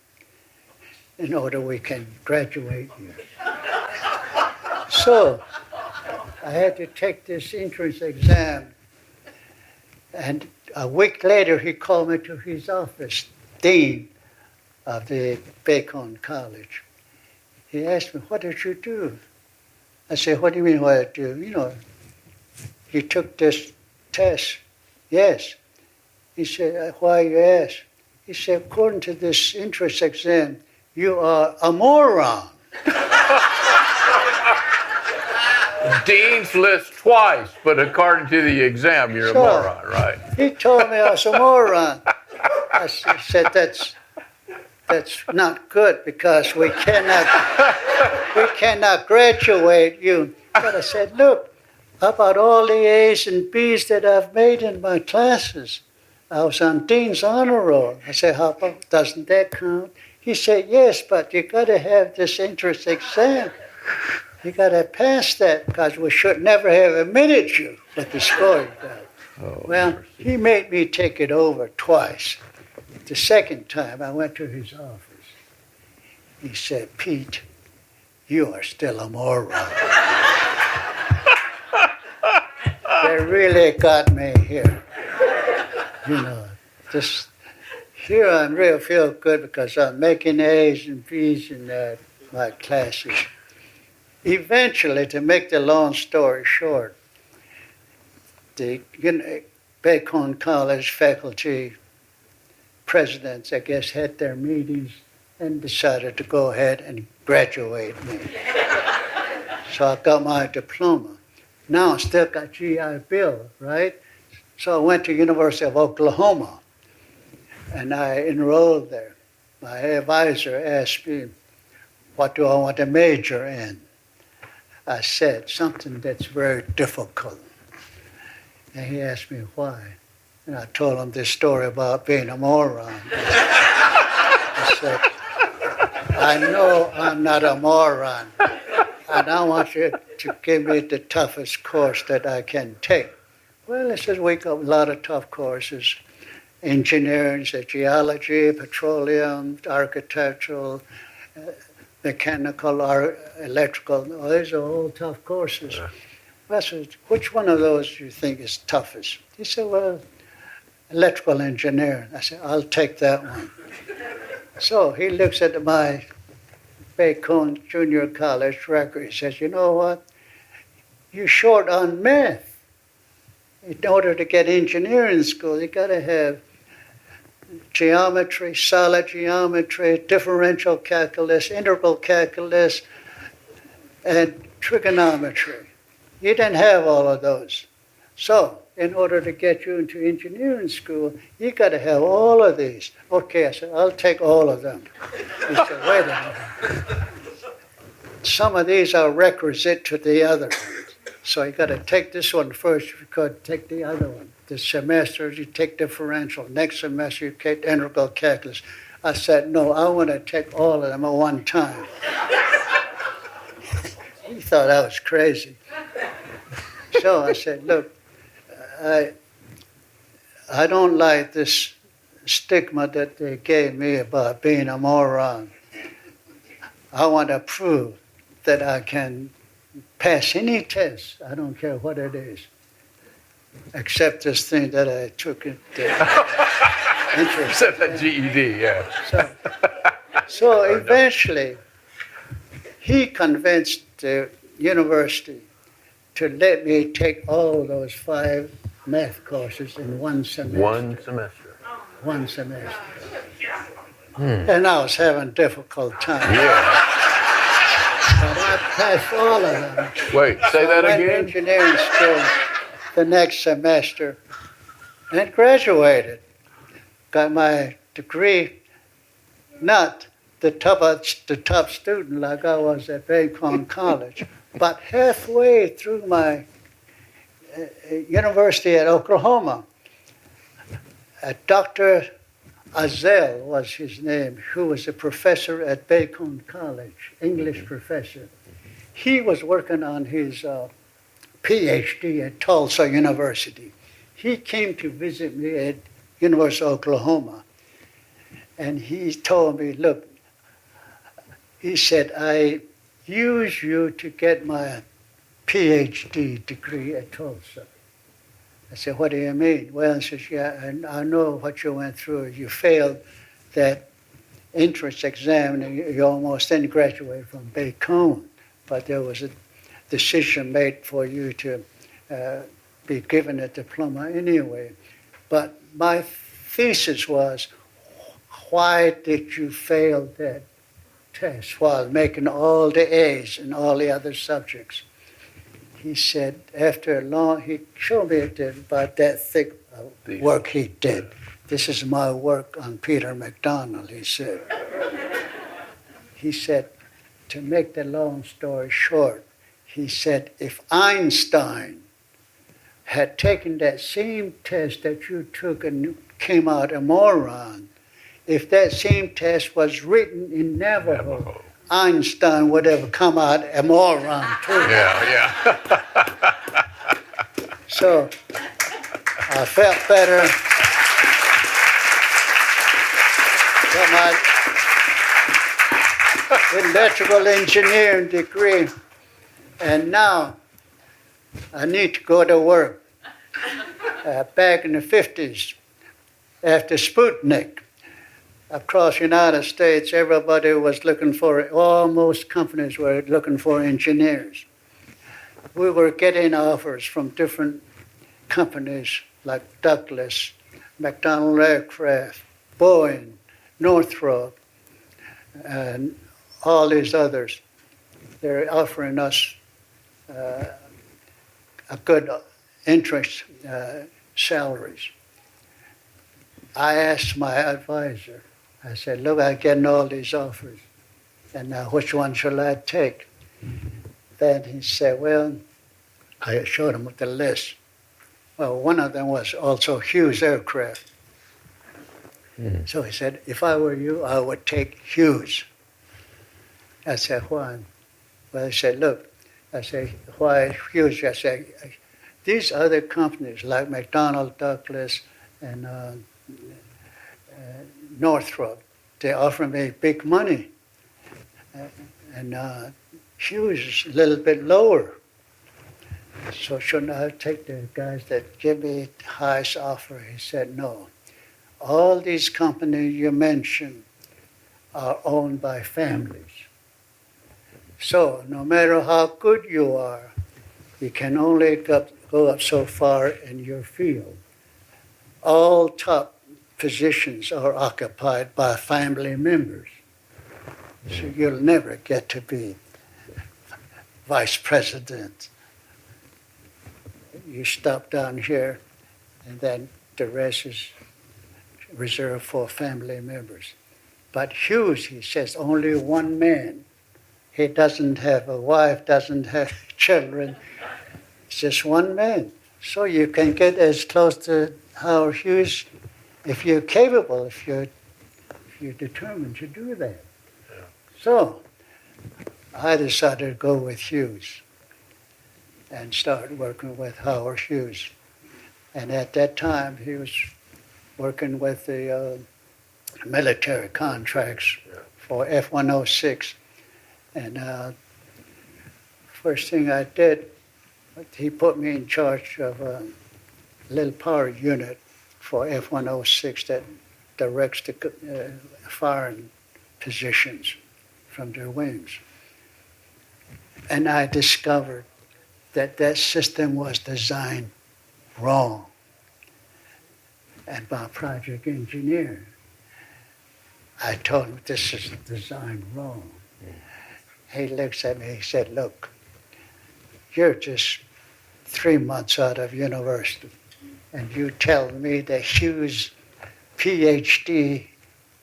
in order we can graduate you. So I had to take this entrance exam. And a week later, he called me to his office, dean of the Bacon College. He asked me, "What did you do?" I said, "What do you mean what I do?" "You took this test." "Yes." He said, "Why you ask?" He said, "According to this entrance exam, you are a moron." Dean's list twice, but according to the exam, you're a moron, right? He told me I was a moron. I said, that's not good because we cannot graduate you. But I said, look, how about all the A's and B's that I've made in my classes? I was on Dean's honor roll. I said, how about, doesn't that count? He said, yes, but you got to have this entrance exam. You got to pass that because we should never have admitted you with the score you got. Oh, well, mercy. He made me take it over twice. The second time I went to his office. He said, "Pete, you are still a moron." They really got me here. Here I'm real feel good because I'm making A's and B's in my classes. Eventually, to make the long story short, the Bacon College faculty presidents, I guess, had their meetings and decided to go ahead and graduate me. So I got my diploma. Now I still got GI Bill, right? So I went to University of Oklahoma, and I enrolled there. My advisor asked me, what do I want to major in? I said, something that's very difficult. And he asked me why. And I told him this story about being a moron. I said, I know I'm not a moron, and I want you to give me the toughest course that I can take. Well, he says, we got a lot of tough courses. Engineering, geology, petroleum, architectural, mechanical, electrical. These are all tough courses. I said, which one of those do you think is toughest? He said, well, electrical engineering. I said, I'll take that one. So he looks at my Bacon Junior College record. He says, you know what? You're short on math. In order to get engineering school, you got to have geometry, solid geometry, differential calculus, integral calculus, and trigonometry. You didn't have all of those. So, in order to get you into engineering school, you got to have all of these. Okay, I said, I'll take all of them. He said, wait a minute. Some of these are requisite to the other ones. So you got to take this one first. If you could, take the other one. This semester, you take differential. Next semester, you take integral calculus. I said, no, I want to take all of them at one time. He thought I was crazy. So I said, look, I don't like this stigma that they gave me about being a moron. I want to prove that I can pass any test. I don't care what it is, except this thing that I took into interest. Except that GED, yeah. So eventually, he convinced the university to let me take all those 5 math courses in one semester. One semester. And I was having a difficult time. Yeah. But I passed all of them. Wait, say that I went to again? engineering school the next semester and graduated. Got my degree, not the top student like I was at Bacon College, but halfway through my university at Oklahoma, Dr. Azel was his name, who was a professor at Bacon College, English professor. He was working on his PhD at Tulsa University. He came to visit me at University of Oklahoma, and he told me, look, he said, I use you to get my PhD degree at Tulsa. I said, what do you mean? Well, he says, yeah, I know what you went through. You failed that entrance exam, and you almost didn't graduate from Bacone, but there was a decision made for you to be given a diploma anyway. But my thesis was, why did you fail that test while making all the A's in all the other subjects? He said, after a long, he showed me about that thick work he did. This is my work on Peter MacDonald, he said. He said, to make the long story short, he said, if Einstein had taken that same test that you took and came out a moron, if that same test was written in Navajo, Einstein would have come out a moron too. Yeah. So I felt better. Got my electrical engineering degree, and now I need to go to work. Back in the 50s, after Sputnik, across the United States, everybody was looking for, almost companies were looking for engineers. We were getting offers from different companies like Douglas, MacDonald Aircraft, Boeing, Northrop, and all these others. They're offering us a good interest salaries. I asked my advisor, I said, look, I'm getting all these offers, and now which one shall I take? Then he said, well, I showed him the list. Well, one of them was also Hughes Aircraft. So he said, if I were you, I would take Hughes. I said, why? Well, he said, look, I said, why Hughes? I said, these other companies like MacDonald, Douglas, and Northrop, they offer me big money. And Hughes is a little bit lower. So shouldn't I take the guys that give me the highest offer? He said, no. All these companies you mentioned are owned by families. So no matter how good you are, you can only go up so far in your field. All top positions are occupied by family members. So you'll never get to be vice president. You stop down here, and then the rest is reserved for family members. But Hughes, he says, only one man. He doesn't have a wife, doesn't have children. It's just one man. So you can get as close to Howard Hughes if you're capable, if you're determined to do that. Yeah. So I decided to go with Hughes and start working with Howard Hughes. And at that time, he was working with the military contracts for F-106. And first thing I did, he put me in charge of a little power unit for F-106 that directs the firing positions from their wings. And I discovered that that system was designed wrong. And my project engineer, I told him, this is designed wrong. He looks at me, he said, look, you're just 3 months out of university, and you tell me that Hughes, PhD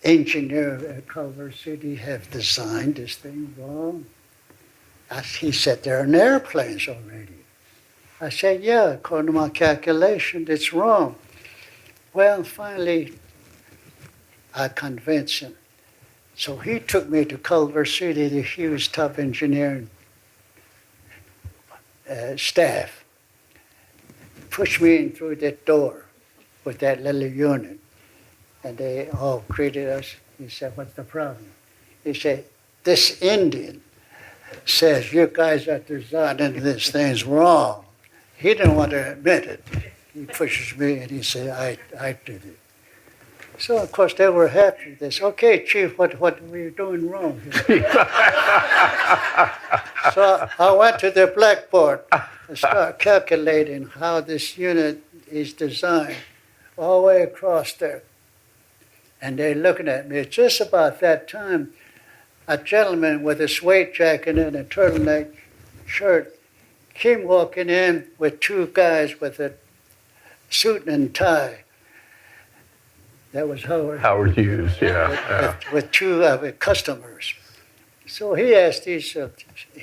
engineer at Culver City, have designed this thing wrong? He said, there are airplanes already. I said, yeah, according to my calculation, it's wrong. Well, finally, I convinced him. So he took me to Culver City, the Hughes top engineering staff, pushed me in through that door with that little unit. And they all greeted us. He said, what's the problem? He said, this Indian says you guys are designing this thing's wrong. He didn't want to admit it. He pushes me and he said, I did it. So, of course, they were happy. They said, okay, Chief, what were you doing wrong here? So I went to the blackboard and started calculating how this unit is designed all the way across there. And they're looking at me. Just about that time, a gentleman with a suede jacket and a turtleneck shirt came walking in with two guys with a suit and tie. That was Howard. Howard Hughes, yeah. With two customers. So he asked these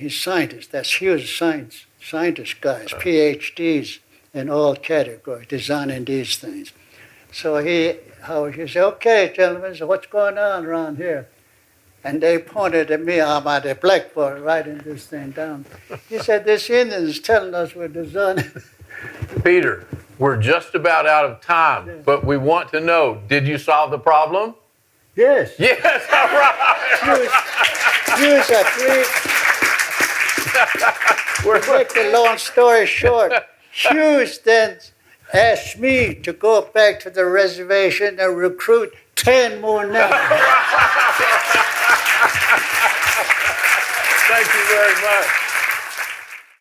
scientists, that's Hughes scientist guys, PhDs in all categories, designing these things. So Howard Hughes said, okay, gentlemen, so what's going on around here? And they pointed at me, I'm at the blackboard writing this thing down. He said, this Indian's telling us we're designing. Peter, we're just about out of time, but we want to know, did you solve the problem? Yes. Yes, all right. Hughes agreed. To make the long story short, Hughes then asked me to go back to the reservation and recruit 10 more Navajos. Thank you very much.